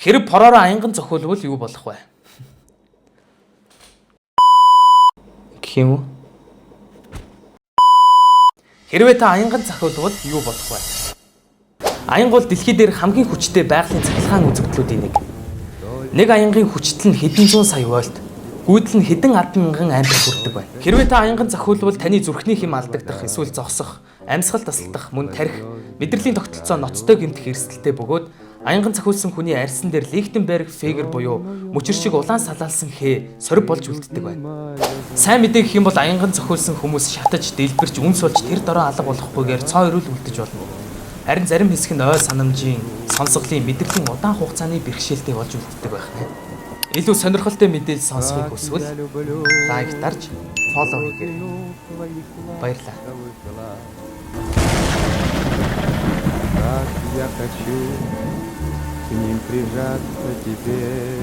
Хэрэг пороор аянган зохиолвол юу болох вэ? Гэх юм уу? Хэрвээ та аянган зохиолвол юу болох вэ? Аянга бол дэлхий дээр хамгийн хүчтэй байгалийн цахилгаан үзэгдлүүдийн нэг. Нэг аянгийн хүчтэл нь хэдэн зуун сая вольт, гүйдэл нь хэдэн адсан мянган ампер хүрдэг байна. Хэрвээ та аянган зохиолвол таны зүрхний хэм алдагдах, эсвэл зогсох, амьсгал тасалдах, мөн тархи, мэдрэлийн тогтолцоо ноцтой гэмтэх эрсдэлтэй бөгөөд аянган зохиолсон хүний арьсан дээр Лихтенберг Фегер буюу мөчир шиг улаан салаалсан хээ сорив болж үлддэг байна. Сайн мэдээ гэх юм бол аянган зохиолсон хүмүүс шатаж, дэлбэрч, үнс болж тэр дороо алга болохгүйгээр цоо өрөөл үлдэж болно. Харин зарим хэсэг нь ойл санамжийн, сонсголын, мэдрэлийн удаан хугацааны бэрхшээлтэй болж үлддэг байх нь. Илүү сонирхолтой мэдээлэл сонсохыг хүсвэл лайк дарж, фоллоу хийгээрэй. Баярлалаа. Я хочу к ним прижаться теперь.